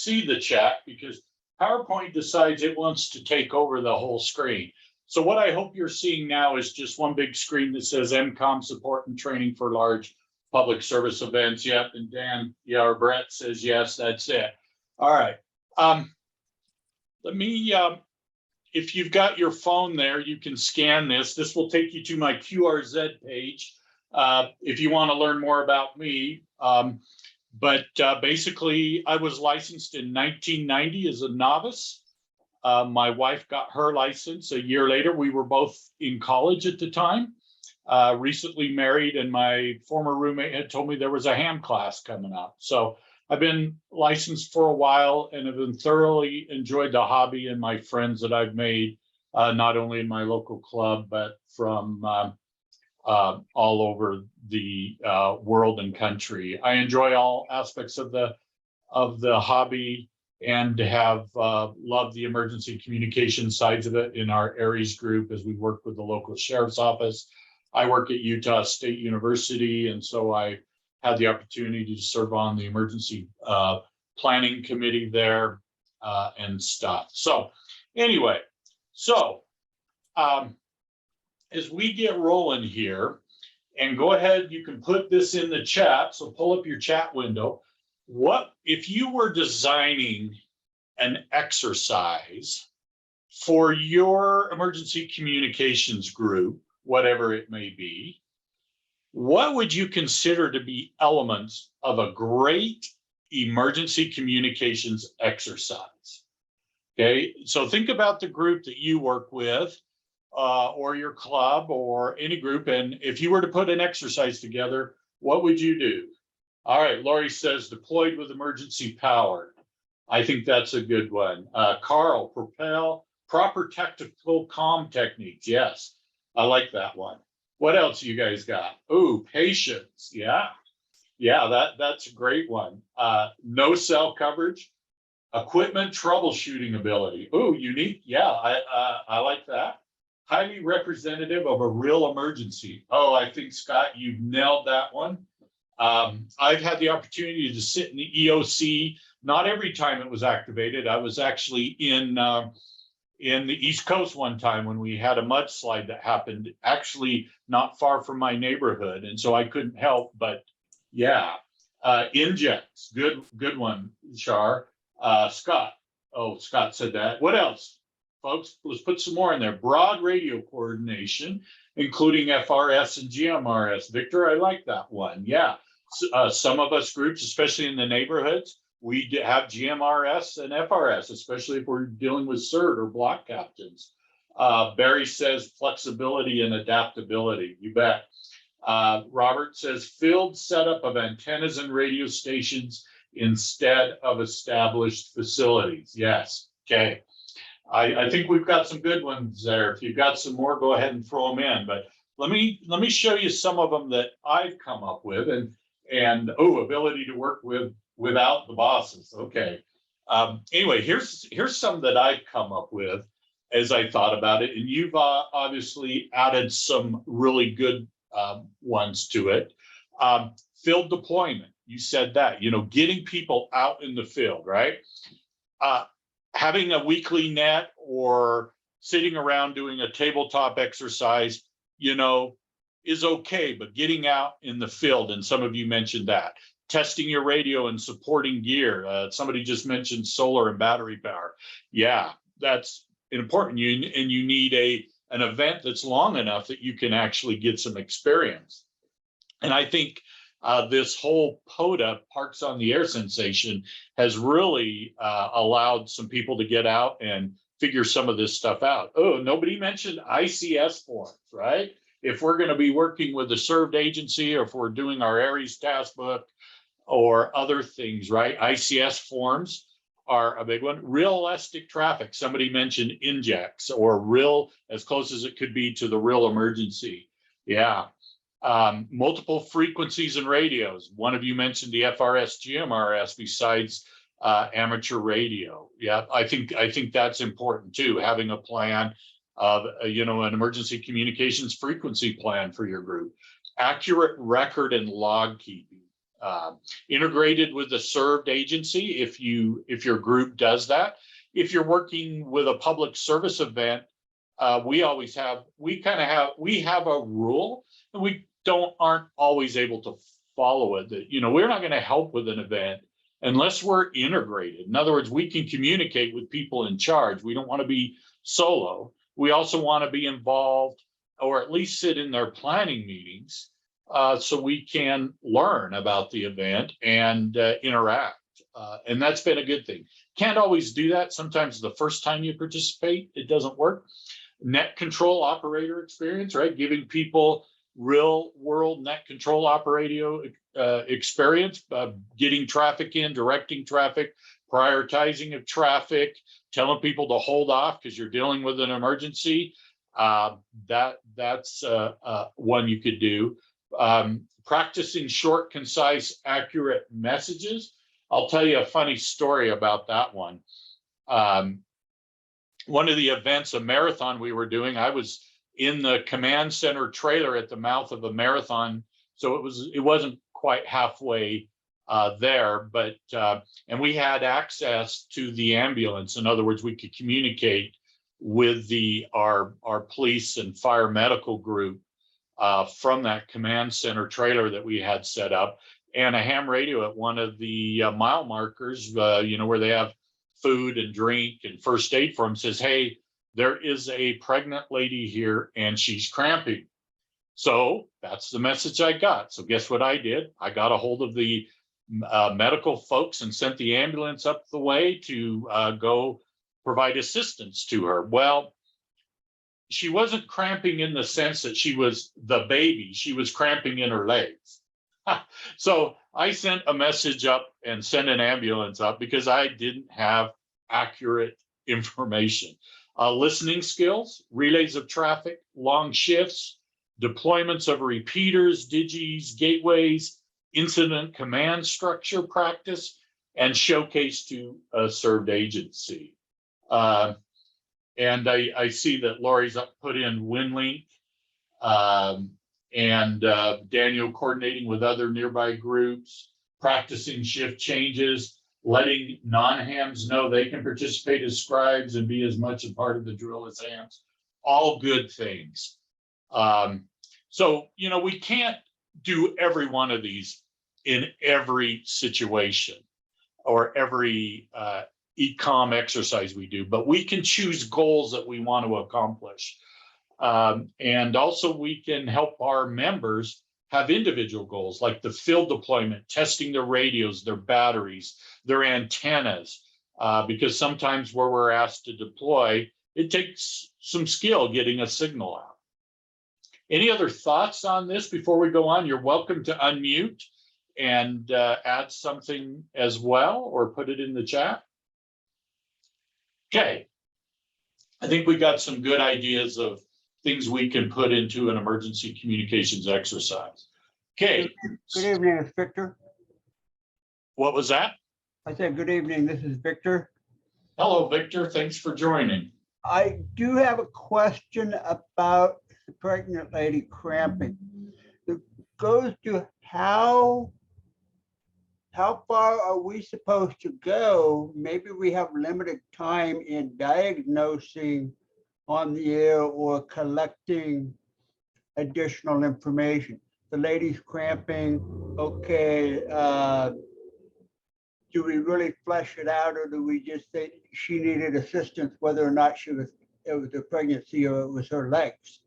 see the chat because PowerPoint decides it wants to take over the whole screen. So what I hope you're seeing now is just one big screen that says Ecomm support and training for large public service events. Yep, and Dan, yeah, or Brett says yes, that's it. All right. Let me, if you've got your phone there, you can scan this. This will take you to my QRZ page if you want to learn more about me. But basically, I was licensed in 1990 as a novice. My wife got her license a year later. We were both in college at the time, recently married, and my former roommate had told me there was a ham class coming up. So I've been licensed for a while and have been thoroughly enjoyed the hobby and my friends that I've made, not only in my local club, but from all over the world and country. I enjoy all aspects of the hobby and have loved the emergency communication sides of it in our ARES group as we work with the local sheriff's office. I work at Utah State University, and so I had the opportunity to serve on the emergency planning committee there and stuff. So anyway, so as we get rolling here, and go ahead, you can put this in the chat, so pull up your chat window. What if you were designing an exercise for your emergency communications group, whatever it may be, what would you consider to be elements of a great emergency communications exercise? Okay, so think about the group that you work with, or your club or any group, and if you were to put an exercise together, what would you do? All right, Lori says deployed with emergency power. I think that's a good one. Carl, propel, proper tactical comm techniques. Yes, I like that one. What else you guys got? Oh, patience. Yeah, that's a great one. No cell coverage, equipment troubleshooting ability. Oh, unique. Yeah, I like that. Highly representative of a real emergency. Oh, I think, Scott, you've nailed that one. I've had the opportunity to sit in the EOC, not every time it was activated. I was actually in the East Coast one time when we had a mudslide that happened actually not far from my neighborhood. And so I couldn't help, but yeah. Injects, good one, Shar. Scott, oh, Scott said that. What else? Folks, let's put some more in there. Broad radio coordination, including FRS and GMRS. Victor, I like that one. Yeah, some of us groups, especially in the neighborhoods, we have GMRS and FRS, especially if we're dealing with CERT or block captains. Barry says flexibility and adaptability. You bet. Robert says field setup of antennas and radio stations instead of established facilities. Yes. Okay. I think we've got some good ones there. If you've got some more, go ahead and throw them in. But let me show you some of them that I've come up with, and ability to work without the bosses. Okay. Anyway, here's some that I've come up with as I thought about it, and you've obviously added some really good ones to it. Field deployment. You said that. Getting people out in the field, right? Having a weekly net or sitting around doing a tabletop exercise, is okay, but getting out in the field, and some of you mentioned that, testing your radio and supporting gear. Somebody just mentioned solar and battery power. Yeah, that's important. You need an event that's long enough that you can actually get some experience. And I think this whole POTA, Parks on the Air sensation, has really allowed some people to get out and figure some of this stuff out. Oh, nobody mentioned ICS forms, right? If we're going to be working with a served agency, or if we're doing our ARES task book or other things, right? ICS forms are a big one. Real elastic traffic. Somebody mentioned injects, or real, as close as it could be to the real emergency. Yeah. Multiple frequencies and radios. One of you mentioned the FRS GMRS besides amateur radio. Yeah, I think that's important too, having a plan of an emergency communications frequency plan for your group. Accurate record and log keeping. integrated with the served agency if your group does that. If you're working with a public service event, we have a rule, and we aren't always able to follow it. That, we're not going to help with an event unless we're integrated. In other words, we can communicate with people in charge. We don't want to be solo. We also want to be involved, or at least sit in their planning meetings, so we can learn about the event and interact. And that's been a good thing. Can't always do that. Sometimes the first time you participate, it doesn't work. Net control operator experience, right? Giving people real world net control operator experience, getting traffic in, directing traffic, prioritizing of traffic, telling people to hold off because you're dealing with an emergency. That's one you could do. Practicing short, concise, accurate messages. I'll tell you a funny story about that one. One of the events, a marathon we were doing, I was in the command center trailer at the mouth of a marathon, so it wasn't quite halfway there, but and we had access to the ambulance. In other words, we could communicate with our police and fire medical group from that command center trailer that we had set up, and a ham radio at one of the mile markers, where they have food and drink and first aid for them, says, "Hey, there is a pregnant lady here and she's cramping." So that's the message I got. So guess what I did? I got a hold of the medical folks and sent the ambulance up the way to go provide assistance to her. Well, she wasn't cramping in the sense that she was the baby. She was cramping in her legs. So I sent a message up and sent an ambulance up because I didn't have accurate information. Listening skills, relays of traffic, long shifts, deployments of repeaters, digis, gateways, incident command structure practice, and showcase to a served agency. And I see that Lori's put in WinLink, and Daniel coordinating with other nearby groups, practicing shift changes, letting non-hams know they can participate as scribes and be as much a part of the drill as hams. All good things. So, we can't do every one of these in every situation or every Ecomm exercise we do, but we can choose goals that we want to accomplish. And also we can help our members have individual goals like the field deployment, testing their radios, their batteries, their antennas, because sometimes where we're asked to deploy, it takes some skill getting a signal out. Any other thoughts on this before we go on? You're welcome to unmute and add something as well, or put it in the chat. Okay, I think we got some good ideas of things we can put into an emergency communications exercise. Okay. Good evening, it's Victor. What was that? I said, good evening, this is Victor. Hello, Victor. Thanks for joining. I do have a question about the pregnant lady cramping. It goes to how far are we supposed to go? Maybe we have limited time in diagnosing on the air or collecting additional information. The lady's cramping, okay, do we really flesh it out, or do we just say she needed assistance, whether or not it was a pregnancy or it was her legs?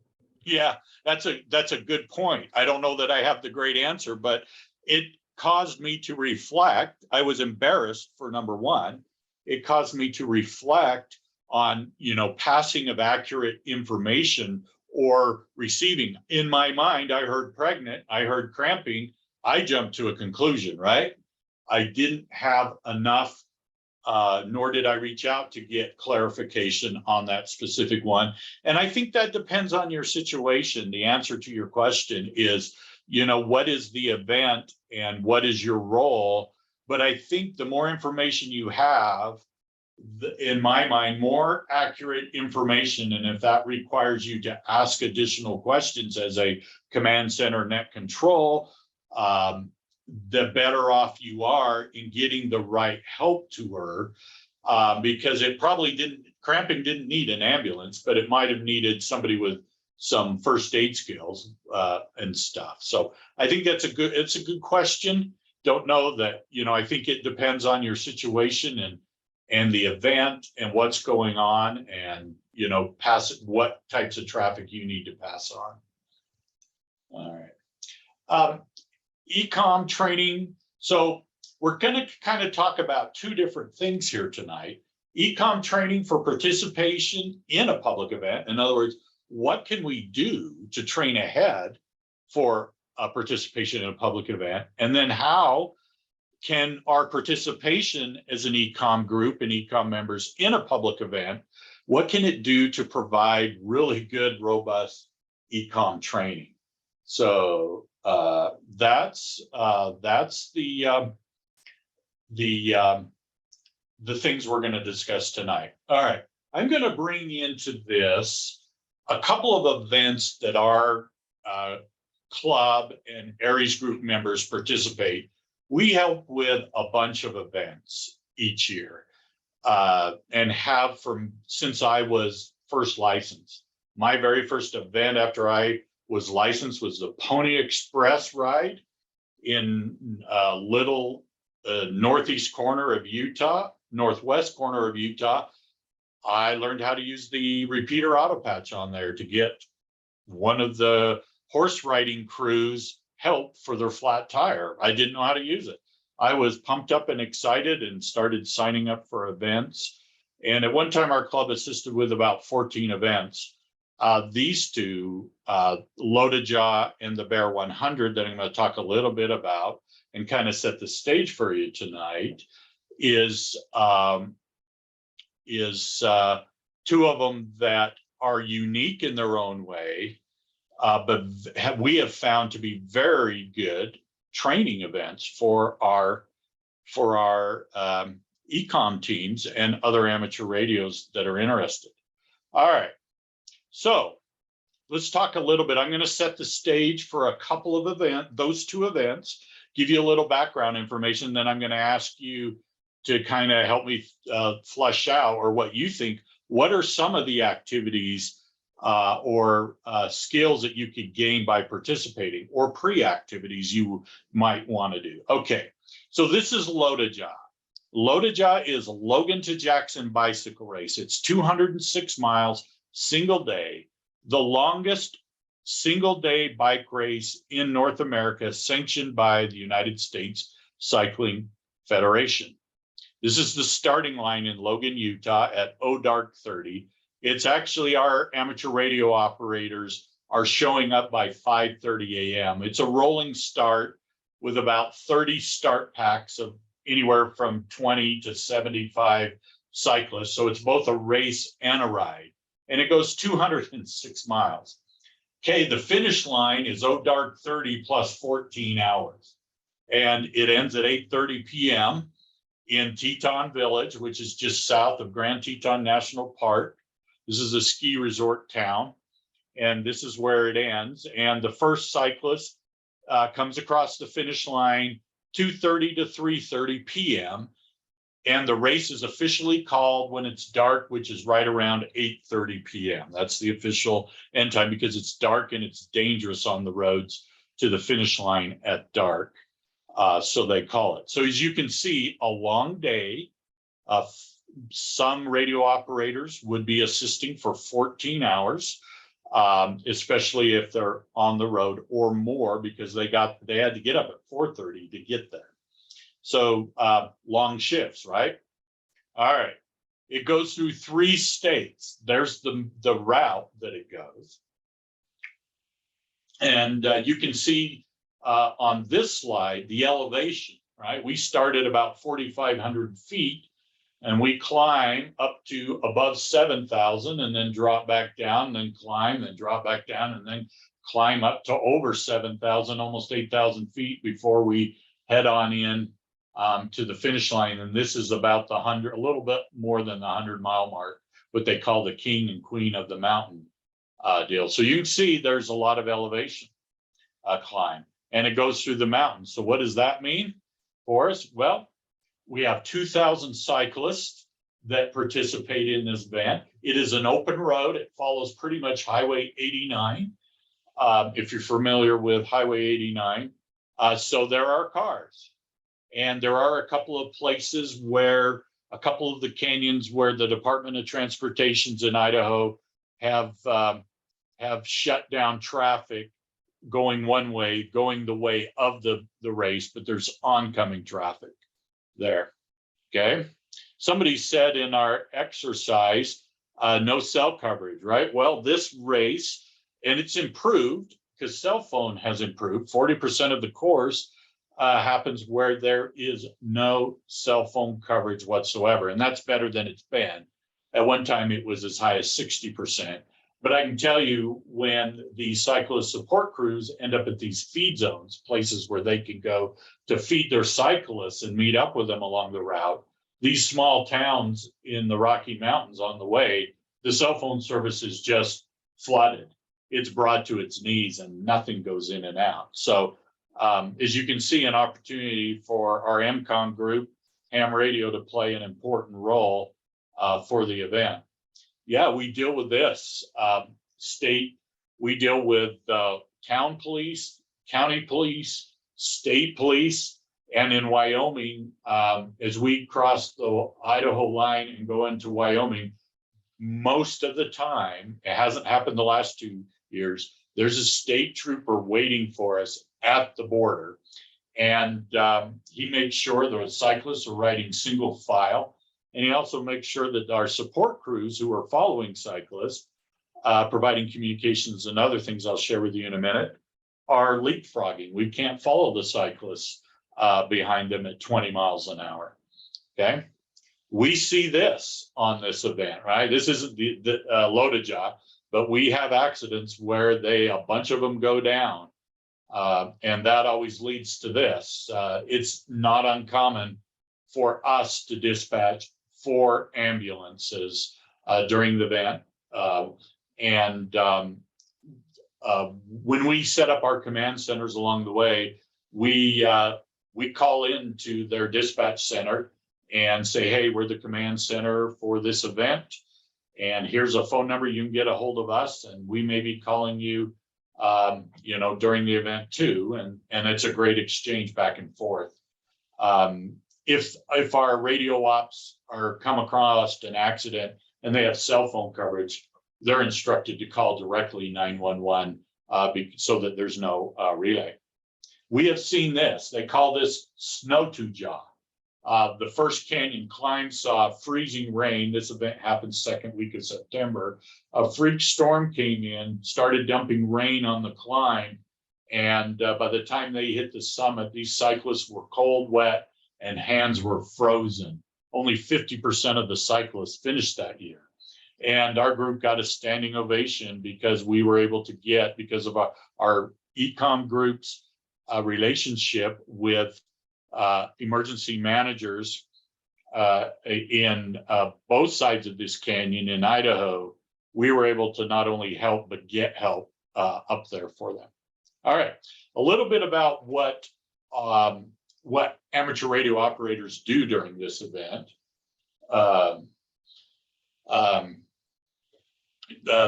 Yeah, that's a good point. I don't know that I have the great answer, but it caused me to reflect. I was embarrassed for number one. It caused me to reflect on, passing of accurate information or receiving. In my mind, I heard pregnant, I heard cramping, I jumped to a conclusion, right? I didn't have enough, nor did I reach out to get clarification on that specific one. And I think that depends on your situation. The answer to your question is, what is the event and what is your role? But I think the more information you have, in my mind, more accurate information, and if that requires you to ask additional questions as a command center net control, the better off you are in getting the right help to her, because it probably cramping didn't need an ambulance, but it might have needed somebody with some first aid skills and stuff. So I think it's a good question. Don't know that, I think it depends on your situation and the event and what's going on, and what types of traffic you need to pass on. All right. Ecomm training. So we're going to kind of talk about two different things here tonight. Ecomm training for participation in a public event. In other words, what can we do to train ahead for a participation in a public event? And then how can our participation as an Ecomm group and Ecomm members in a public event, what can it do to provide really good, robust Ecomm training? So that's the things we're going to discuss tonight. All right, I'm going to bring into this a couple of events that our club and Aries group members participate. We help with a bunch of events each year and have since I was first licensed. My very first event after I was licensed was the Pony Express ride in little northwest corner of Utah. I learned how to use the repeater auto patch on there to get one of the horse riding crews help for their flat tire. I didn't know how to use it. I was pumped up and excited and started signing up for events. And at one time, our club assisted with about 14 events. These two, Loaded Jaw and the Bear 100, that I'm going to talk a little bit about and kind of set the stage for you tonight, is two of them that are unique in their own way, but we have found to be very good training events for our Ecomm teams and other amateur radios that are interested. All right, so let's talk a little bit. I'm going to set the stage for a couple of those two events, give you a little background information, then I'm going to ask you to kind of help me flesh out, or what you think, what are some of the activities or skills that you could gain by participating, or pre-activities you might want to do. Okay, so this is Loaded Jaw. Loaded Jaw is Logan to Jackson bicycle race. It's 206 miles, single day, the longest single day bike race in North America, sanctioned by the United States Cycling Federation. This is the starting line in Logan, Utah at dark 30. It's actually our amateur radio operators are showing up by 5:30 a.m. It's a rolling start with about 30 start packs of anywhere from 20 to 75 cyclists. So it's both a race and a ride. And it goes 206 miles. Okay, the finish line is dark 30 plus 14 hours. And it ends at 8:30 p.m. in Teton Village, which is just south of Grand Teton National Park. This is a ski resort town, and this is where it ends. And the first cyclist comes across the finish line 2:30 to 3:30 p.m. And the race is officially called when it's dark, which is right around 8:30 p.m. That's the official end time, because it's dark and it's dangerous on the roads to the finish line at dark. So they call it. So as you can see, a long day. Some radio operators would be assisting for 14 hours, especially if they're on the road, or more, because they had to get up at 4:30 to get there. So long shifts, right? All right. It goes through 3 states. There's the route that it goes. And you can see on this slide the elevation, right? We start at about 4,500 feet, and we climb up to above 7,000, and then drop back down, and then climb, and drop back down, and then climb up to over 7,000, almost 8,000 feet before we head on in to the finish line. And this is about a little bit more than the 100-mile mark, what they call the king and queen of the mountain deal. So you can see there's a lot of elevation climb. and it goes through the mountains. So what does that mean for us? Well, we have 2,000 cyclists that participate in this event. It is an open road. It follows pretty much Highway 89. If you're familiar with Highway 89. So there are cars. And there are a couple of places where a couple of the canyons where the Department of Transportations in Idaho have shut down traffic going one way, going the way of the race, but there's oncoming traffic there. Okay. Somebody said in our exercise, no cell coverage, right? Well, this race, and it's improved because cell phone has improved. 40% of the course happens where there is no cell phone coverage whatsoever. And that's better than it's been. At one time, it was as high as 60%. But I can tell you, when the cyclist support crews end up at these feed zones, places where they can go to feed their cyclists and meet up with them along the route, these small towns in the Rocky Mountains on the way, the cell phone service is just flooded. It's brought to its knees and nothing goes in and out. So as you can see, an opportunity for our Ecomm group, ham radio, to play an important role for the event. Yeah, we deal with this state. We deal with town police, county police, state police, and in Wyoming, as we cross the Idaho line and go into Wyoming, most of the time, it hasn't happened the last 2 years, there's a state trooper waiting for us at the border. And he makes sure the cyclists are riding single file. And he also makes sure that our support crews who are following cyclists, providing communications and other things I'll share with you in a minute, are leapfrogging. We can't follow the cyclists behind them at 20 miles an hour. Okay. We see this on this event, right? This isn't the loaded job, but we have accidents where a bunch of them go down. And that always leads to this. It's not uncommon for us to dispatch 4 ambulances during the event. When we set up our command centers along the way, we call into their dispatch center and say, hey, we're the command center for this event. And here's a phone number, you can get a hold of us, and we may be calling you, during the event too. And it's a great exchange back and forth. If our radio ops come across an accident and they have cell phone coverage, they're instructed to call directly 911 so that there's no relay. We have seen this. They call this snow-to-jaw. The first canyon climb saw freezing rain. This event happened second week of September. A freak storm came in, started dumping rain on the climb. And by the time they hit the summit, these cyclists were cold, wet, and hands were frozen. Only 50% of the cyclists finished that year. And our group got a standing ovation because we were able to get, because of our Ecomm group's relationship with emergency managers in both sides of this canyon in Idaho, we were able to not only help, but get help up there for them. All right, a little bit about what amateur radio operators do during this event.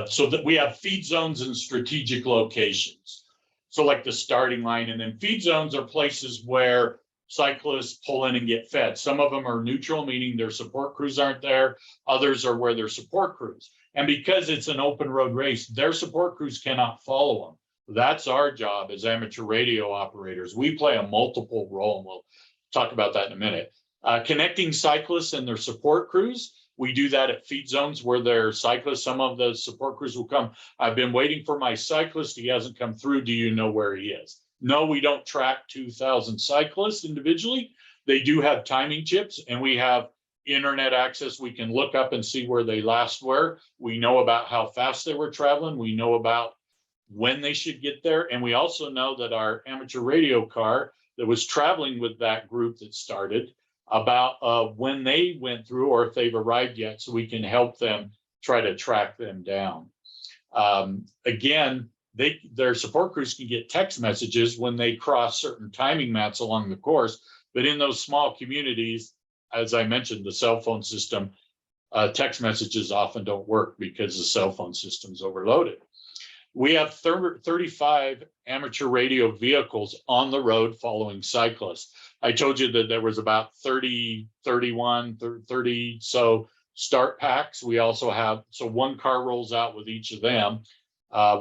So that we have feed zones and strategic locations. So like the starting line, and then feed zones are places where cyclists pull in and get fed. Some of them are neutral, meaning their support crews aren't there. Others are where their support crews. And because it's an open road race, their support crews cannot follow them. That's our job as amateur radio operators. We play a multiple role, and we'll talk about that in a minute. Connecting cyclists and their support crews. We do that at feed zones where their cyclists, some of the support crews will come. I've been waiting for my cyclist. He hasn't come through. Do you know where he is? No, we don't track 2,000 cyclists individually. They do have timing chips, and we have internet access. We can look up and see where they last were. We know about how fast they were traveling. We know about when they should get there. And we also know that our amateur radio car that was traveling with that group that started, about when they went through or if they've arrived yet, so we can help them try to track them down. Again, their support crews can get text messages when they cross certain timing mats along the course. But in those small communities, as I mentioned, the cell phone system, text messages often don't work because the cell phone system is overloaded. We have 35 amateur radio vehicles on the road following cyclists. I told you that there was about 30 so start packs. We also have, so one car rolls out with each of them.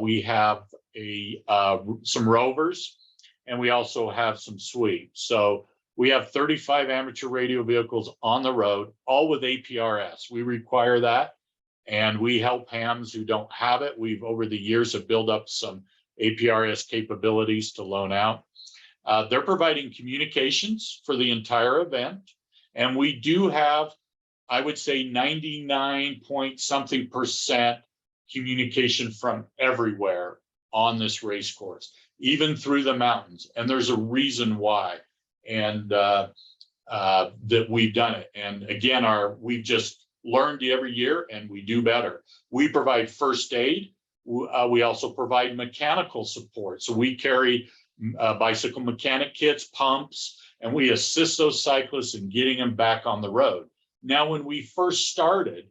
We have some rovers, and we also have some sweeps. So we have 35 amateur radio vehicles on the road, all with APRS. We require that, and we help hams who don't have it. We've, over the years, have built up some APRS capabilities to loan out. They're providing communications for the entire event, and we do have, I would say, 99% communication from everywhere on this race course, even through the mountains. And there's a reason why, and that we've done it. And again, we've just learned every year, and we do better. We provide first aid. We also provide mechanical support. So we carry bicycle mechanic kits, pumps, and we assist those cyclists in getting them back on the road. Now, when we first started,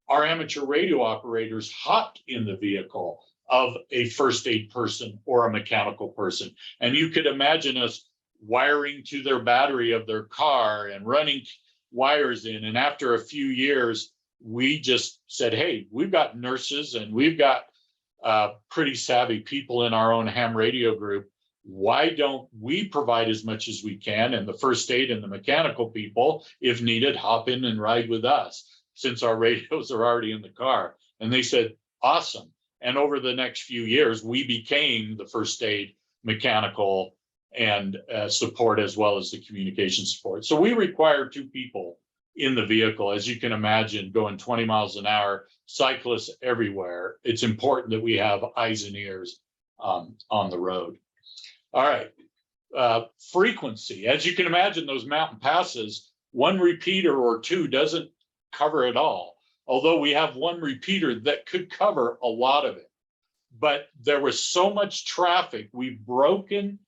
our amateur radio operators hopped in the vehicle of a first aid person or a mechanical person. And you could imagine us wiring to their battery of their car and running wires in. And after a few years, we just said, hey, we've got nurses and we've got pretty savvy people in our own ham radio group. Why don't we provide as much as we can? And the first aid and the mechanical people, if needed, hop in and ride with us, since our radios are already in the car. And they said, awesome. And over the next few years, we became the first aid, mechanical, and support, as well as the communication support. So we require 2 people in the vehicle. As you can imagine, going 20 miles an hour, cyclists everywhere. It's important that we have eyes and ears on the road. All right, frequency. As you can imagine, those mountain passes, 1 repeater or 2 doesn't cover it all. Although we have 1 repeater that could cover a lot of it. But there was so much traffic, we've broken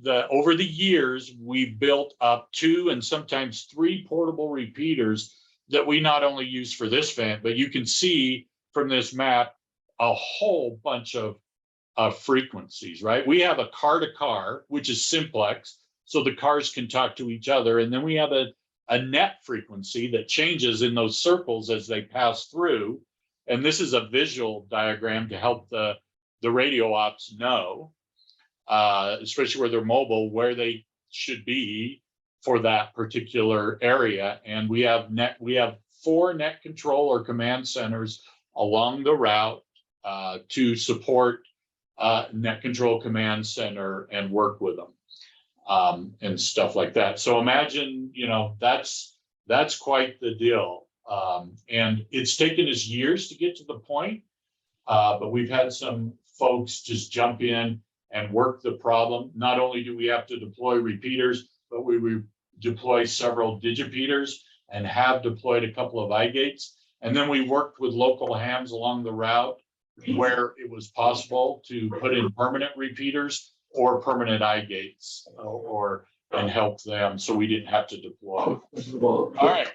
over the years, we built up 2 and sometimes 3 portable repeaters that we not only use for this event, but you can see from this map a whole bunch of frequencies, right? We have a car to car, which is simplex, so the cars can talk to each other. And then we have a net frequency that changes in those circles as they pass through. And this is a visual diagram to help the radio ops know, especially where they're mobile, where they should be for that particular area. And we have 4 net control or command centers along the route to support net control command center and work with them and stuff like that. So imagine, that's quite the deal. And it's taken us years to get to the point, but we've had some folks just jump in and work the problem. Not only do we have to deploy repeaters, but we deploy several digipeaters and have deployed a couple of iGates. And then we worked with local hams along the route where it was possible to put in permanent repeaters or permanent iGates and help them, so we didn't have to deploy. All right,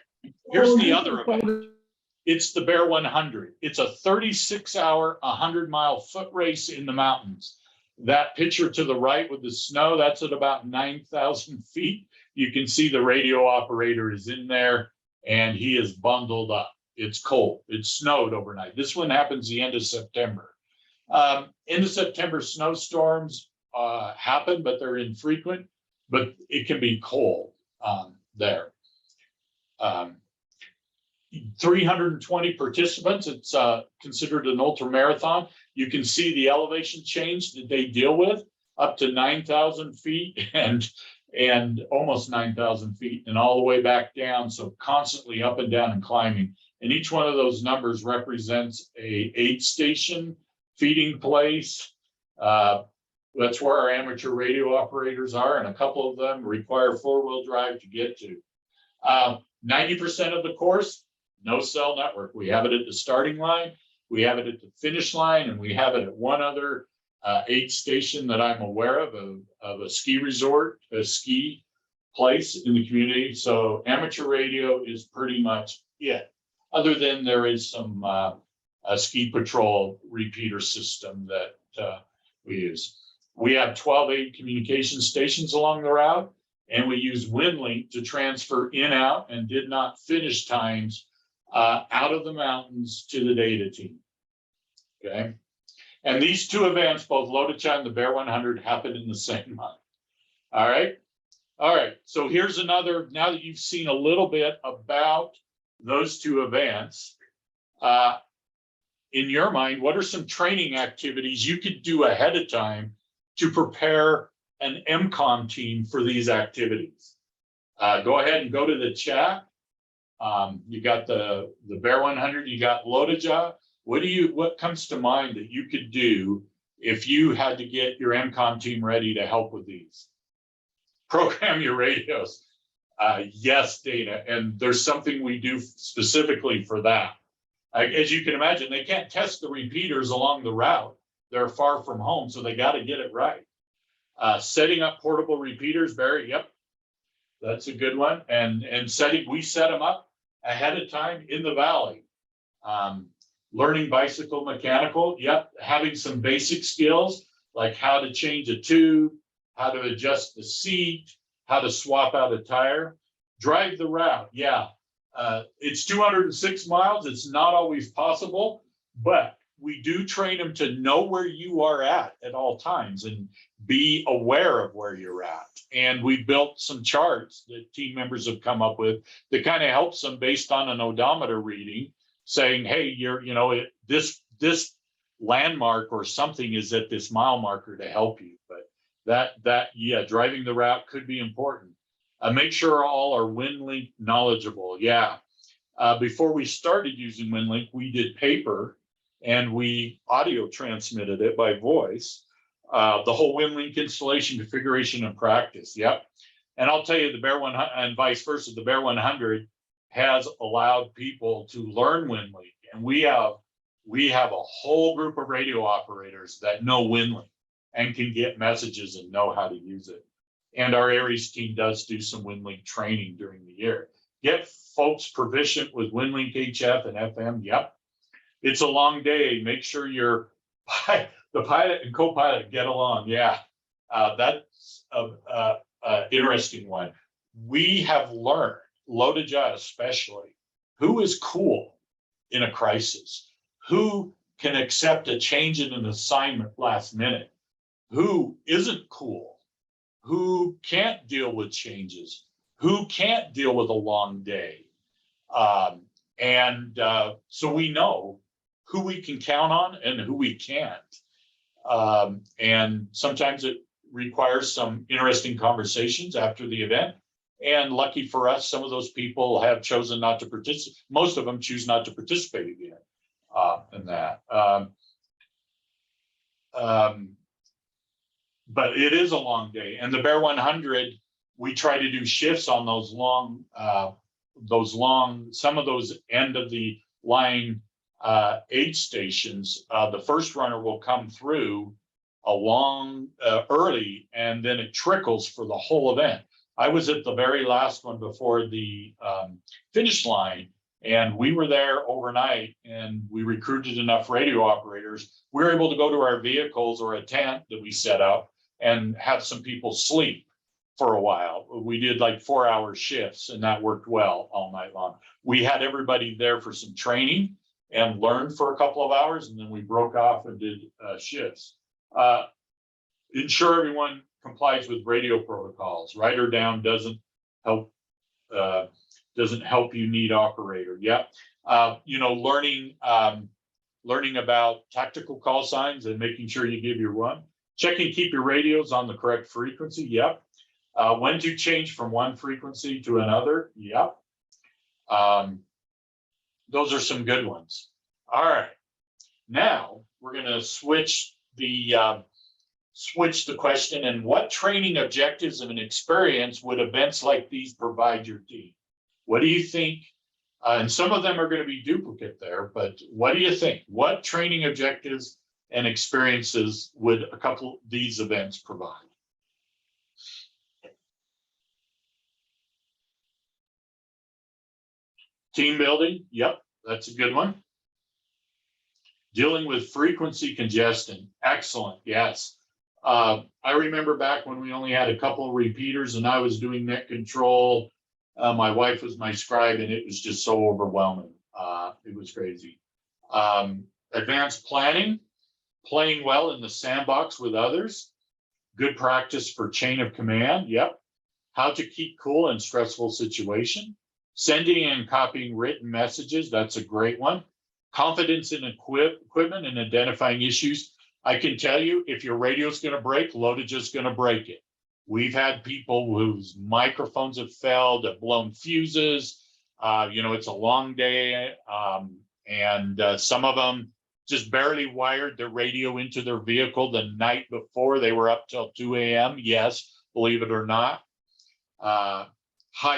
here's the other event. It's the Bear 100. It's a 36-hour, 100-mile foot race in the mountains. That picture to the right with the snow, that's at about 9,000 feet. You can see the radio operator is in there and he is bundled up. It's cold. It snowed overnight. This one happens the end of September. End of September snowstorms happen, but they're infrequent, but it can be cold there. 320 participants. It's considered an ultra marathon. You can see the elevation change that they deal with, up to 9,000 feet and almost 9,000 feet and all the way back down. So constantly up and down and climbing. And each one of those numbers represents a aid station, feeding place. That's where our amateur radio operators are, and a couple of them require 4-wheel drive to get to. 90% of the course, no cell network. We have it at the starting line, we have it at the finish line, and we have it at one other aid station that I'm aware of a ski resort, a ski place in the community. So amateur radio is pretty much it. Other than there is some a ski patrol repeater system that we use. We have 12 aid communication stations along the route, and we use WinLink to transfer in, out, and did not finish times out of the mountains to the data team. Okay. And these two events, both Lodacha and the Bear 100, happened in the same month. All right. All right. So here's another, now that you've seen a little bit about those two events, in your mind, what are some training activities you could do ahead of time to prepare an Ecomm team for these activities? Go ahead and go to the chat. You got the Bear 100, you got Lodacha. What comes to mind that you could do if you had to get your Ecomm team ready to help with these? Program your radios. Yes, Dana, and there's something we do specifically for that. As you can imagine, they can't test the repeaters along the route. They're far from home, so they got to get it right. Setting up portable repeaters, Barry, yep, that's a good one. And we set them up ahead of time in the valley. Learning bicycle mechanical, yep, having some basic skills like how to change a tube, how to adjust the seat, how to swap out a tire. Drive the route, yeah. It's 206 miles. It's not always possible, but we do train them to know where you are at all times and be aware of where you're at. And we built some charts that team members have come up with that kind of helps them based on an odometer reading, saying, hey, this landmark or something is at this mile marker to help you. But yeah, driving the route could be important. Make sure all are WinLink knowledgeable. Yeah. Before we started using WinLink, we did paper and we audio transmitted it by voice. The whole WinLink installation, configuration, and practice. Yep. And I'll tell you, the Bear 100 and vice versa, the Bear 100 has allowed people to learn WinLink. And we have a whole group of radio operators that know WinLink and can get messages and know how to use it. And our Aries team does do some WinLink training during the year. Get folks proficient with WinLink HF and FM. Yep. It's a long day. Make sure the pilot and co-pilot get along. Yeah. That's a interesting one. We have learned, Lodacha especially, who is cool in a crisis, who can accept a change in an assignment last minute, who isn't cool, who can't deal with changes, who can't deal with a long day. So we know who we can count on and who we can't. And sometimes it requires some interesting conversations after the event. And lucky for us, some of those people have chosen not to participate. Most of them choose not to participate again in that. But it is a long day. And the Bear 100, we try to do shifts on those long, some of those end of the line aid stations. The first runner will come through early, and then it trickles for the whole event. I was at the very last one before the finish line, and we were there overnight, and we recruited enough radio operators. We were able to go to our vehicles or a tent that we set up and have some people sleep for a while. We did like 4-hour shifts, and that worked well all night long. We had everybody there for some training and learned for a couple of hours, and then we broke off and did shifts. Ensure everyone complies with radio protocols. Write her down doesn't help you need operator. Yep. Learning about tactical call signs and making sure you give your one. Check and keep your radios on the correct frequency. Yep. When to change from one frequency to another. Yep. Those are some good ones. All right. Now we're going to switch the question. And what training objectives and experience would events like these provide your team? What do you think? And some of them are going to be duplicate there, but what do you think? What training objectives and experiences would a couple of these events provide? Team building, yep, that's a good one. Dealing with frequency congestion, excellent, yes. I remember back when we only had a couple of repeaters and I was doing net control. My wife was my scribe and it was just so overwhelming. It was crazy. Advanced planning, playing well in the sandbox with others, good practice for chain of command, yep. How to keep cool in stressful situation, sending and copying written messages, that's a great one. Confidence in equipment and identifying issues. I can tell you, if your radio is going to break, loadage is going to break it. We've had people whose microphones have failed, have blown fuses. It's a long day, and some of them just barely wired their radio into their vehicle the night before. They were up till 2 a.m. Yes, believe it or not.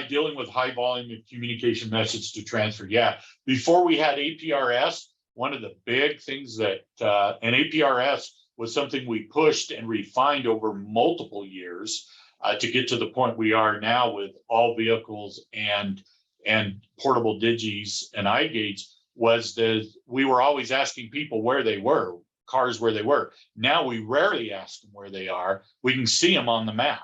Dealing with high volume of communication message to transfer. Yeah, before we had APRS, one of the big things that, and APRS was something we pushed and refined over multiple years to get to the point we are now with all vehicles and portable digis and iGauge, was that we were always asking people where they were, cars where they were. Now we rarely ask them where they are. We can see them on the map.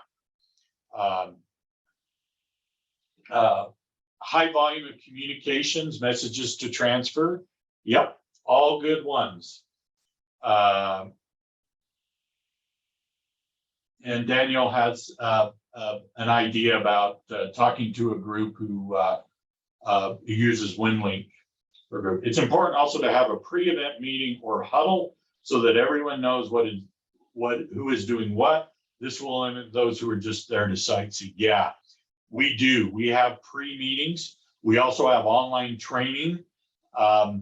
High volume of communications, messages to transfer. Yep, all good ones. And Daniel has an idea about talking to a group who uses WinLink. It's important also to have a pre-event meeting or huddle so that everyone knows who is doing what. This will limit those who are just there to sightsee. Yeah. We do. We have pre-meetings. We also have online training. I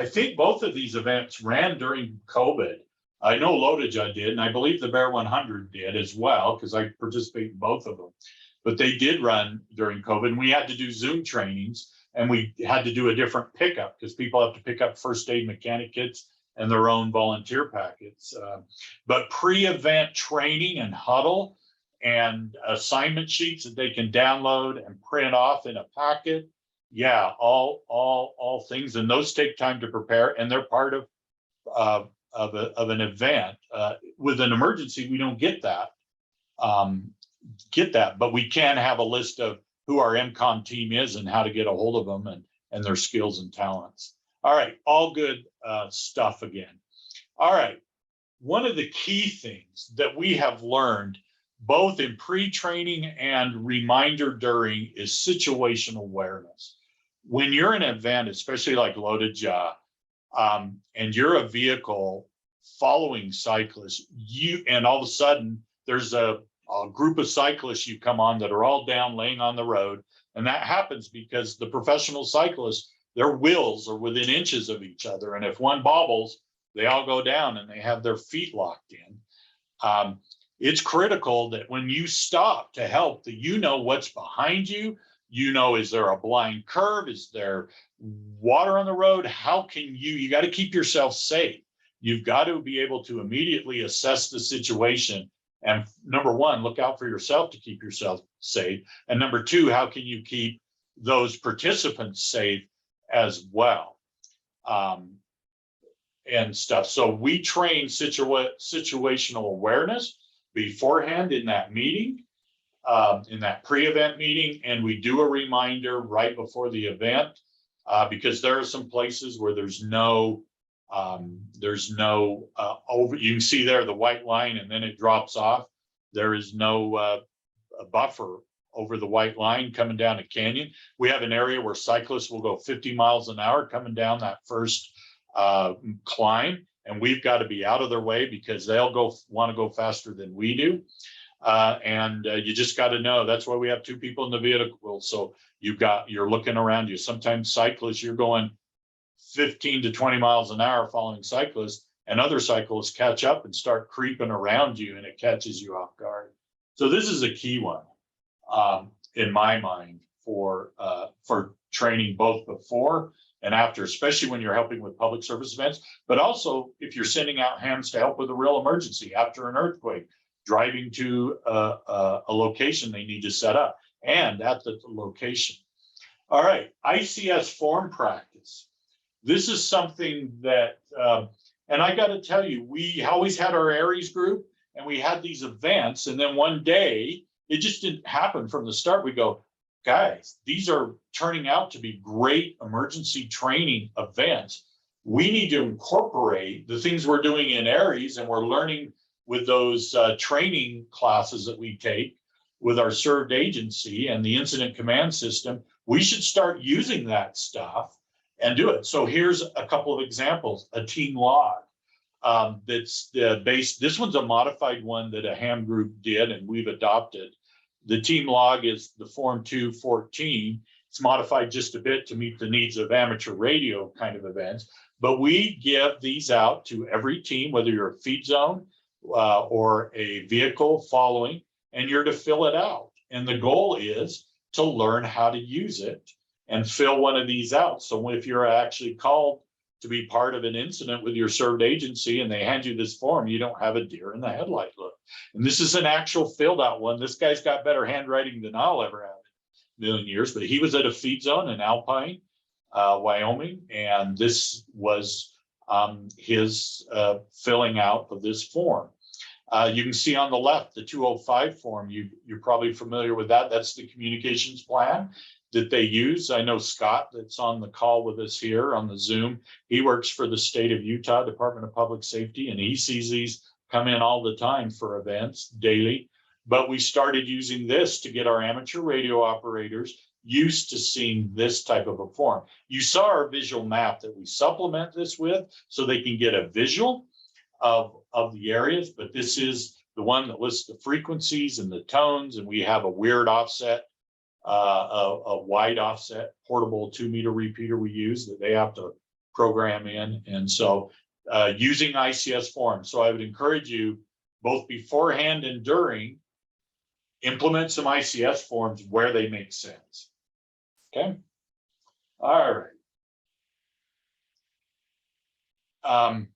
think both of these events ran during COVID. I know Loadage did, and I believe the Bear 100 did as well, because I participate in both of them. But they did run during COVID, and we had to do Zoom trainings, and we had to do a different pickup because people have to pick up first aid mechanic kits and their own volunteer packets. But pre-event training and huddle, and assignment sheets that they can download and print off in a packet. Yeah, all things, and those take time to prepare, and they're part of an event. With an emergency, we don't get that, but we can have a list of who our Ecomm team is and how to get a hold of them and their skills and talents. All right, all good stuff again. All right, one of the key things that we have learned both in pre-training and reminder during is situational awareness. When you're in an event, especially like Loadage, and you're a vehicle following cyclists, and all of a sudden there's a group of cyclists you come on that are all down laying on the road. And that happens because the professional cyclists, their wheels are within inches of each other. And if one bobbles, they all go down and they have their feet locked in. It's critical that when you stop to help, that you know what's behind you. You know, is there a blind curve? Is there water on the road? How can you got to keep yourself safe. You've got to be able to immediately assess the situation. And number one, look out for yourself to keep yourself safe. And number two, how can you keep those participants safe as well? And stuff. So we train situational awareness beforehand in that meeting, in that pre-event meeting, and we do a reminder right before the event, because there are some places where there's no you can see there the white line and then it drops off. There is no a buffer over the white line coming down a canyon. We have an area where cyclists will go 50 miles an hour coming down that first climb, and we've got to be out of their way because they'll want to go faster than we do. And you just got to know that's why we have two people in the vehicle. So you're looking around you. Sometimes cyclists, you're going 15 to 20 miles an hour following cyclists, and other cyclists catch up and start creeping around you, and it catches you off guard. So this is a key one in my mind for training both before and after, especially when you're helping with public service events, but also if you're sending out hands to help with a real emergency after an earthquake, driving to a location they need to set up, and at the location. All right, ICS form practice. This is something that, and I got to tell you, we always had our Aries group and we had these events. And then one day, it just didn't happen from the start. We go, guys, these are turning out to be great emergency training events. We need to incorporate the things we're doing in Aries, and we're learning with those training classes that we take with our served agency and the incident command system. We should start using that stuff and do it. So here's a couple of examples. A team log that's based, this one's a modified one that a ham group did and we've adopted. The team log is the Form 214. It's modified just a bit to meet the needs of amateur radio kind of events, but we give these out to every team, whether you're a feed zone or a vehicle following, and you're to fill it out. And the goal is to learn how to use it and fill one of these out. So if you're actually called to be part of an incident with your served agency and they hand you this form, you don't have a deer in the headlight look. And this is an actual filled out one. This guy's got better handwriting than I'll ever have in a million years, but he was at a feed zone in Alpine, Wyoming. And this was his filling out of this form. You can see on the left, the 205 form, you're probably familiar with that. That's the communications plan that they use. I know Scott, that's on the call with us here on the Zoom, he works for the state of Utah Department of Public Safety, and he sees these come in all the time for events daily. But we started using this to get our amateur radio operators used to seeing this type of a form. You saw our visual map that we supplement this with so they can get a visual of the areas, but this is the one that lists the frequencies and the tones, and we have a weird offset, a wide offset portable 2-meter repeater we use that they have to program in. And so using ICS forms. So I would encourage you both beforehand and during, implement some ICS forms where they make sense. Okay. All right.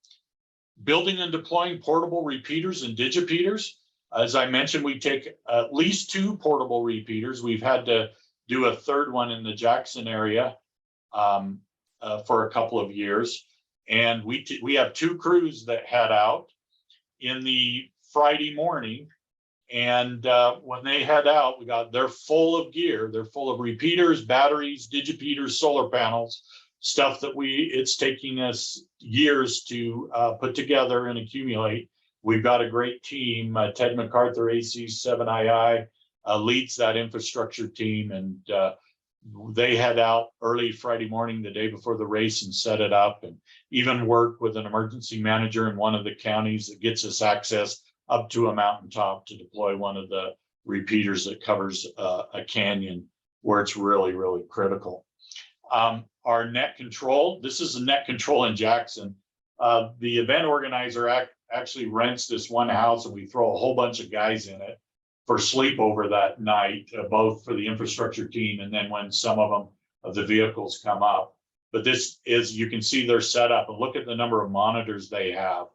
Building and deploying portable repeaters and digipeaters. As I mentioned, we take at least 2 portable repeaters. We've had to do a third one in the Jackson area for a couple of years. And we have 2 crews that head out in the Friday morning. And when they head out, they're full of gear. They're full of repeaters, batteries, digipeaters, solar panels, stuff that it's taking us years to put together and accumulate. We've got a great team. Ted MacArthur, AC7II, leads that infrastructure team, and they head out early Friday morning, the day before the race, and set it up, and even work with an emergency manager in one of the counties that gets us access up to a mountaintop to deploy one of the repeaters that covers a canyon where it's really, really critical. Our net control, this is a net control in Jackson. The event organizer actually rents this one house, and we throw a whole bunch of guys in it for sleepover that night, both for the infrastructure team and then when some of the vehicles come up. But this is, you can see their setup, and look at the number of monitors they have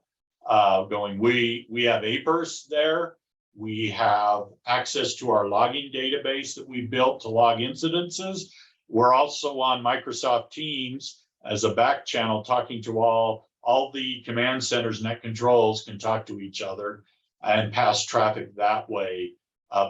going. We have APERS there. We have access to our logging database that we built to log incidences. We're also on Microsoft Teams as a back channel, talking to all the command centers, net controls can talk to each other and pass traffic that way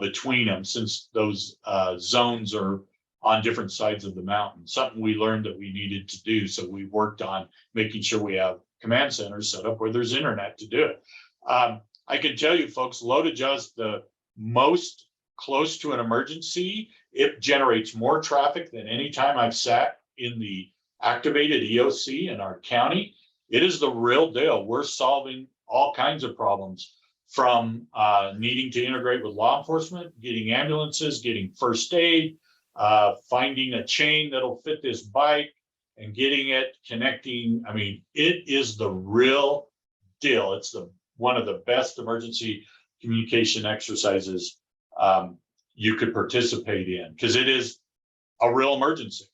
between them, since those zones are on different sides of the mountain. Something we learned that we needed to do. So we worked on making sure we have command centers set up where there's internet to do it. I can tell you folks, load adjust the most close to an emergency, it generates more traffic than any time I've sat in the activated EOC in our county. It is the real deal. We're solving all kinds of problems, from needing to integrate with law enforcement, getting ambulances, getting first aid, finding a chain that'll fit this bike and getting it connecting. I mean, it is the real deal. It's one of the best emergency communication exercises you could participate in, because it is a real emergency.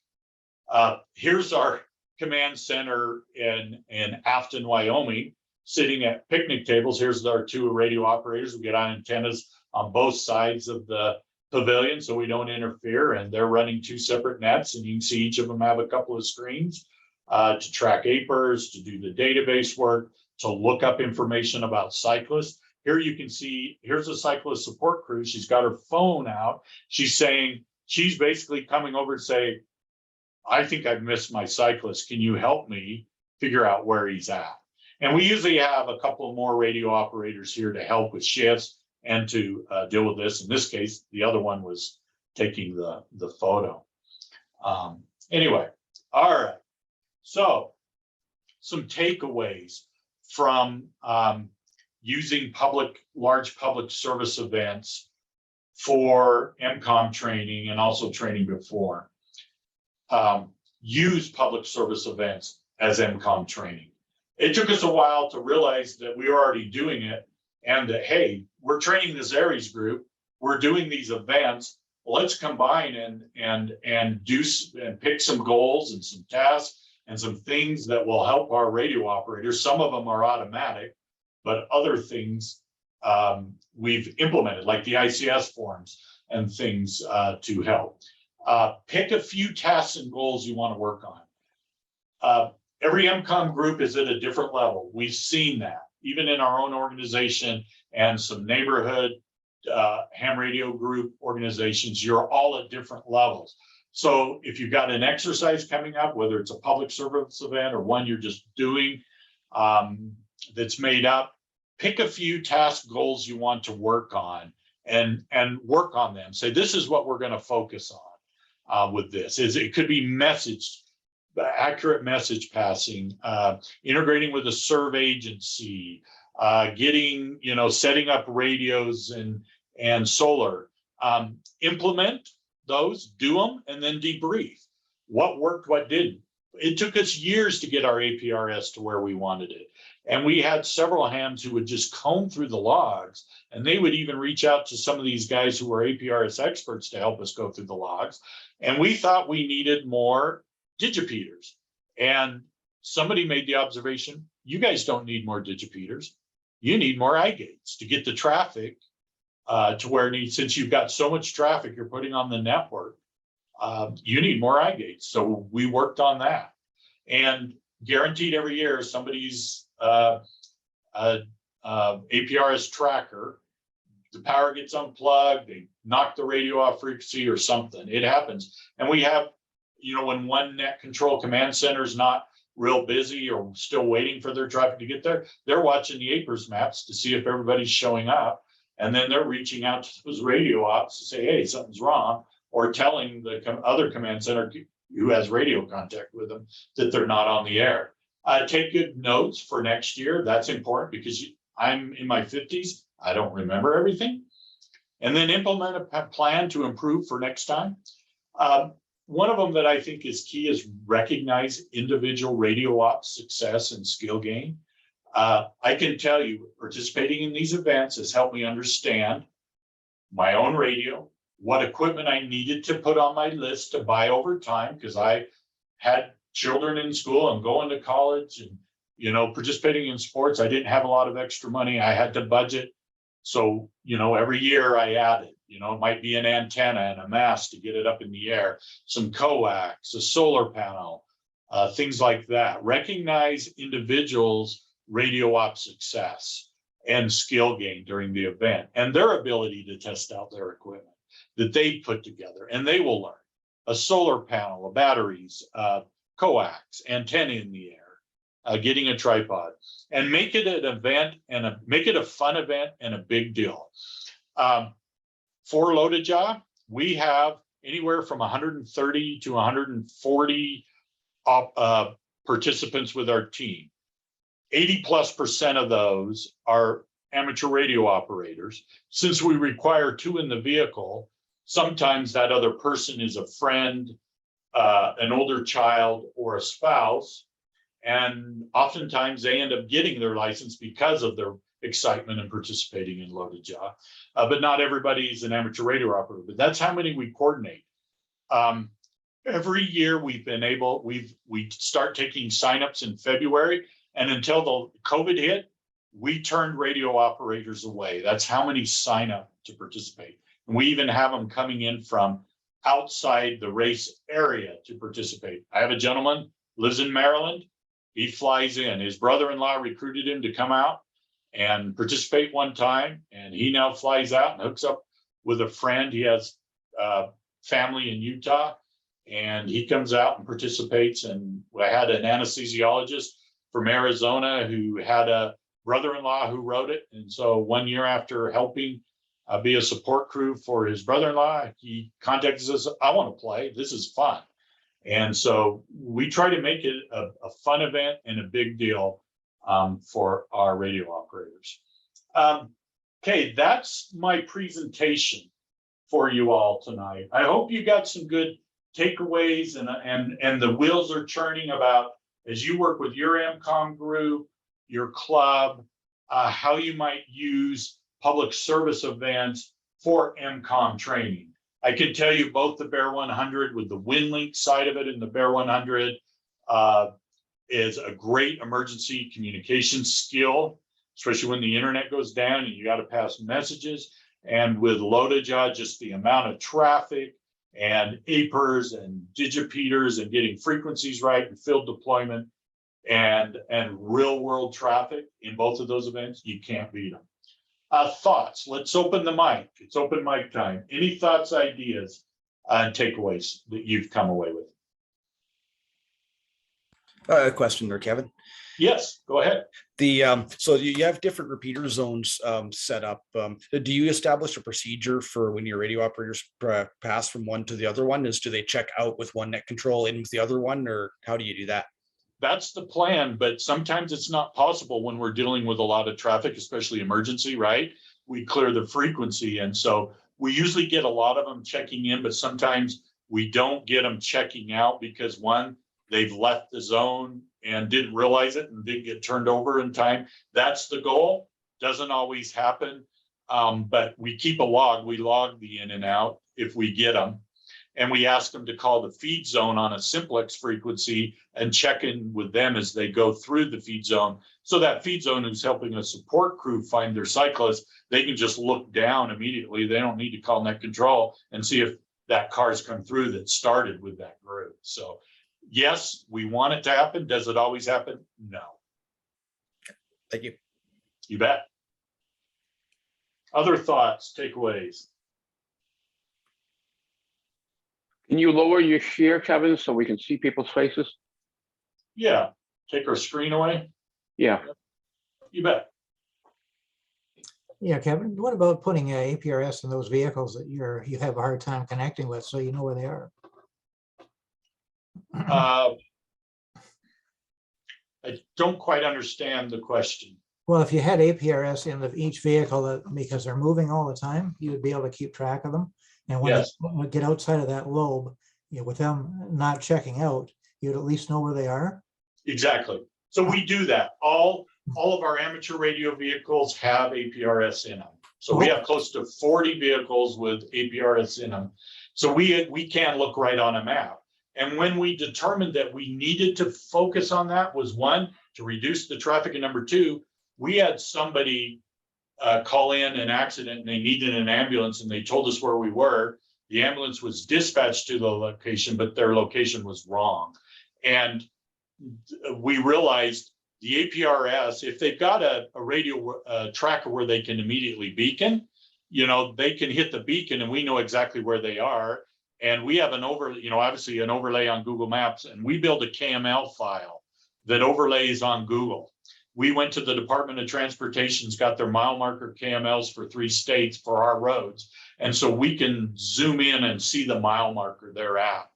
Here's our command center in Afton, Wyoming, sitting at picnic tables. Here's our two radio operators. We get on antennas on both sides of the pavilion so we don't interfere, and they're running two separate nets, and you can see each of them have a couple of screens to track APERs, to do the database work, to look up information about cyclists. Here you can see, here's a cyclist support crew. She's got her phone out. She's saying, she's basically coming over to say, I think I've missed my cyclist. Can you help me figure out where he's at? And we usually have a couple more radio operators here to help with shifts and to deal with this. In this case, the other one was taking the photo. Anyway, all right. So some takeaways from using large public service events for Ecomm training and also training before. Use public service events as Ecomm training. It took us a while to realize that we were already doing it and that, hey, we're training this Aries group, we're doing these events, let's combine and pick some goals and some tasks and some things that will help our radio operators. Some of them are automatic, but other things we've implemented, like the ICS forms and things to help. Pick a few tasks and goals you want to work on. Every Ecomm group is at a different level. We've seen that, even in our own organization and some neighborhood ham radio group organizations, you're all at different levels. So if you've got an exercise coming up, whether it's a public service event or one you're just doing that's made up, pick a few task goals you want to work on and work on them. Say, this is what we're going to focus on with this. It could be accurate message passing, integrating with a serve agency, getting, setting up radios and solar. Implement those, do them, and then debrief. What worked, what didn't. It took us years to get our APRS to where we wanted it. And we had several hams who would just comb through the logs, and they would even reach out to some of these guys who were APRS experts to help us go through the logs. And we thought we needed more digipeaters. And somebody made the observation, you guys don't need more digipeaters. You need more eye gates to get the traffic to where it needs, since you've got so much traffic you're putting on the network, you need more eye gates. So we worked on that. And guaranteed every year, somebody's APRS tracker, the power gets unplugged, they knock the radio off frequency or something. It happens. And we have, when one net control command center is not real busy or still waiting for their traffic to get there, they're watching the APRS maps to see if everybody's showing up. And then they're reaching out to those radio ops to say, hey, something's wrong, or telling the other command center who has radio contact with them that they're not on the air. Take good notes for next year. That's important because I'm in my 50s. I don't remember everything. And then implement a plan to improve for next time. One of them that I think is key is recognize individual radio ops success and skill gain. I can tell you, participating in these events has helped me understand my own radio, what equipment I needed to put on my list to buy over time, because I had children in school and going to college and, participating in sports. I didn't have a lot of extra money. I had to budget. So, every year I added, it might be an antenna and a mast to get it up in the air, some coax, a solar panel, things like that. Recognize individuals' radio op success and skill gain during the event and their ability to test out their equipment that they put together, and they will learn. A solar panel, batteries, coax, antenna in the air, getting a tripod, and make it an event and make it a fun event and a big deal. For Loaded Jaw, we have anywhere from 130 to 140 participants with our team. 80+% of those are amateur radio operators. Since we require 2 in the vehicle, sometimes that other person is a friend, an older child, or a spouse. And oftentimes they end up getting their license because of their excitement and participating in Loaded Jaw. But not everybody is an amateur radio operator, but that's how many we coordinate. every year we start taking signups in February, and until the COVID hit, we turned radio operators away. That's how many sign up to participate. And we even have them coming in from outside the race area to participate. I have a gentleman, lives in Maryland. He flies in. His brother-in-law recruited him to come out and participate one time. And he now flies out and hooks up with a friend. He has family in Utah, and he comes out and participates. And I had an anesthesiologist from Arizona who had a brother-in-law who wrote it. And so 1 year after helping be a support crew for his brother-in-law, he contacted us. I want to play. This is fun. And so we try to make it a fun event and a big deal for our radio operators. Okay, that's my presentation for you all tonight. I hope you got some good takeaways and the wheels are churning about, as you work with your Ecomm group, your club, how you might use public service events for Ecomm training. I can tell you both the Bear 100 with the WinLink side of it, and the Bear 100 is a great emergency communication skill, especially when the internet goes down and you got to pass messages. And with Lodaja, just the amount of traffic and APERs and digipeters and getting frequencies right and field deployment and real world traffic in both of those events, you can't beat them. Thoughts? Let's open the mic. It's open mic time. Any thoughts, ideas, and takeaways that you've come away with? A question there, Kevin. Yes, go ahead. So you have different repeater zones set up. Do you establish a procedure for when your radio operators pass from one to the other one? Do they check out with one net control in with the other one, or how do you do that? That's the plan, but sometimes it's not possible when we're dealing with a lot of traffic, especially emergency, right? We clear the frequency. And so we usually get a lot of them checking in, but sometimes we don't get them checking out because one, they've left the zone and didn't realize it and didn't get turned over in time. That's the goal. Doesn't always happen, but we keep a log. We log the in and out if we get them. And we ask them to call the feed zone on a simplex frequency and check in with them as they go through the feed zone. So that feed zone who's helping a support crew find their cyclist, they can just look down immediately. They don't need to call net control and see if that car's come through that started with that group. So yes, we want it to happen. Does it always happen? No. Thank you. You bet. Other thoughts, takeaways? Can you lower your share, Kevin, so we can see people's faces? Yeah, take our screen away. Yeah. You bet. Yeah, Kevin, what about putting APRS in those vehicles that you have a hard time connecting with, so you know where they are? I don't quite understand the question. Well, if you had APRS in each vehicle, because they're moving all the time, you would be able to keep track of them. And when Yes. they get outside of that lobe, with them not checking out, you'd at least know where they are. Exactly. So we do that. All of our amateur radio vehicles have APRS in them. So we have close to 40 vehicles with APRS in them. So we can look right on a map. And when we determined that we needed to focus on that was one, to reduce the traffic, and number two, we had somebody call in an accident and they needed an ambulance and they told us where we were. The ambulance was dispatched to the location, but their location was wrong. And we realized the APRS, if they've got a radio tracker where they can immediately beacon, they can hit the beacon and we know exactly where they are. And we have obviously an overlay on Google Maps, and we build a KML file that overlays on Google. We went to the Department of Transportation's got their mile marker KMLs for 3 states for our roads. And so we can zoom in and see the mile marker they're at,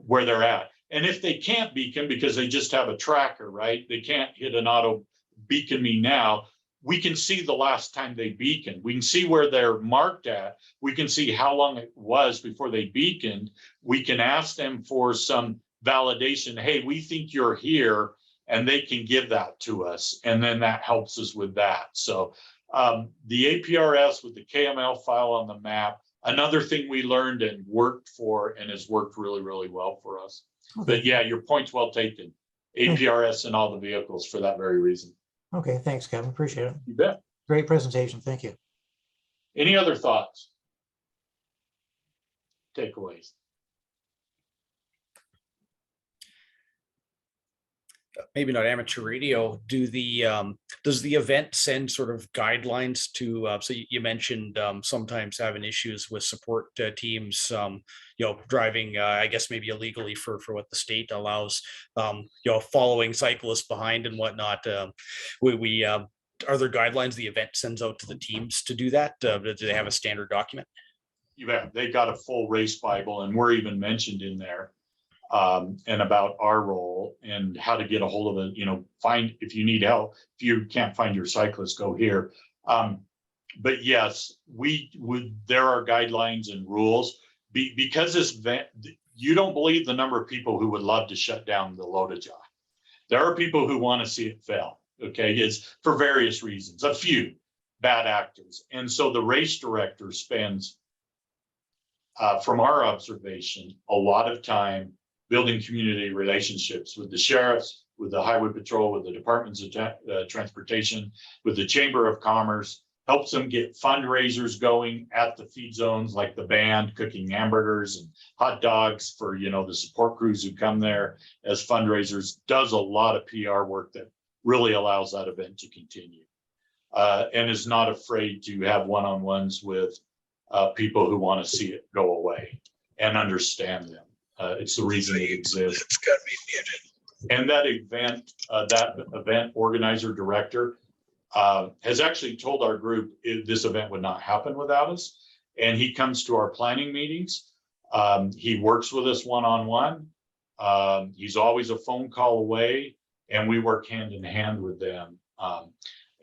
where they're at. And if they can't beacon because they just have a tracker, right? They can't hit an auto beacon me now. We can see the last time they beaconed. We can see where they're marked at. We can see how long it was before they beaconed. We can ask them for some validation. Hey, we think you're here, and they can give that to us. And then that helps us with that. So the APRS with the KML file on the map another thing we learned and worked for and has worked really, really well for us. Okay. But yeah, your point's well taken. APRS in all the vehicles for that very reason. Okay, thanks, Kevin. Appreciate it. You bet. Great presentation. Thank you. Any other thoughts? Takeaways? Maybe not amateur radio. Does the event send sort of guidelines to, so you mentioned sometimes having issues with support teams, driving, I guess maybe illegally for what the state allows, following cyclists behind and whatnot. Are there guidelines the event sends out to the teams to do that? Do they have a standard document? You bet. They got a full race Bible, and we're even mentioned in there. And about our role and how to get a hold of it, find, if you need help, if you can't find your cyclist, go here. But yes, there are guidelines and rules because this event, you don't believe the number of people who would love to shut down the Lodajaw. There are people who want to see it fail. Okay. It's for various reasons, a few bad actors. And so the race director spends, from our observation, a lot of time building community relationships with the sheriffs, with the highway patrol, with the departments of transportation, with the Chamber of Commerce, helps them get fundraisers going at the feed zones, like the band cooking hamburgers and hot dogs for, the support crews who come there as fundraisers, does a lot of PR work that really allows that event to continue. And is not afraid to have one-on-ones with people who want to see it go away and understand them. It's the reason it exists. It's got to be muted. And that event organizer director has actually told our group this event would not happen without us. And he comes to our planning meetings. He works with us one-on-one. He's always a phone call away, and we work hand in hand with them.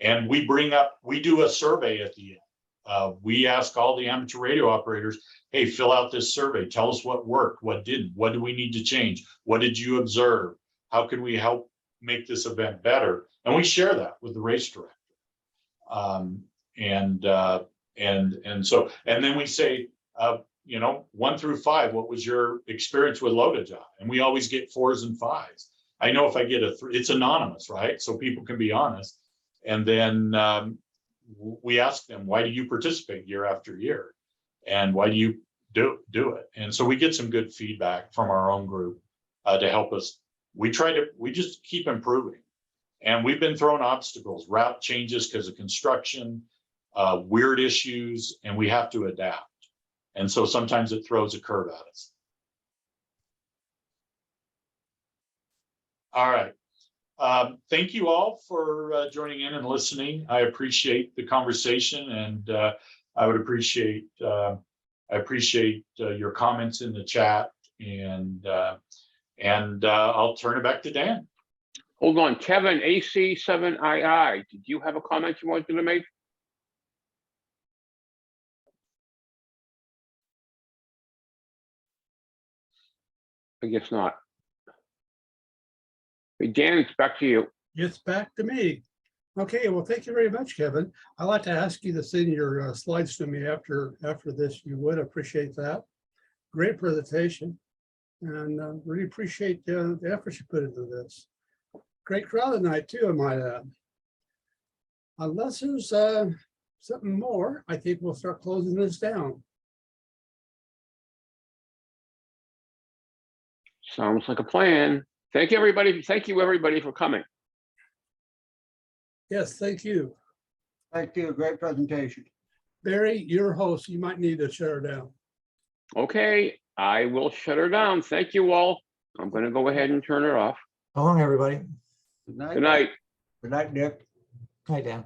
And we do a survey at the end. We ask all the amateur radio operators, hey, fill out this survey. Tell us what worked, what didn't, what do we need to change? What did you observe? How can we help make this event better? And we share that with the race director. And then we say, 1 through 5, what was your experience with Lodajaw? And we always get 4s and 5s. I know if I get a 3, it's anonymous, right? So people can be honest. And then we ask them, why do you participate year after year? And why do you do it? And so we get some good feedback from our own group to help us. We just keep improving. And we've been thrown obstacles, route changes because of construction, weird issues, and we have to adapt. And so sometimes it throws a curve at us. All right. Thank you all for joining in and listening. I appreciate the conversation, and I would appreciate your comments in the chat, and I'll turn it back to Dan. Hold on, Kevin, AC7II, did you have a comment you wanted to make? I guess not. Hey, Dan, it's back to you. It's back to me. Okay, well, thank you very much, Kevin. I'd like to ask you to send your slides to me after this. You would appreciate that. Great presentation, and really appreciate the effort you put into this. Great crowd tonight too, I might add. Unless there's something more, I think we'll start closing this down. Sounds like a plan. Thank you, everybody. Thank you, everybody, for coming. Yes, thank you. Thank you. Great presentation. Barry, your host, you might need to shut her down. Okay, I will shut her down. Thank you all. I'm going to go ahead and turn her off. So long, everybody. Good night. Good night. Good night, Dick. Hi, Dan.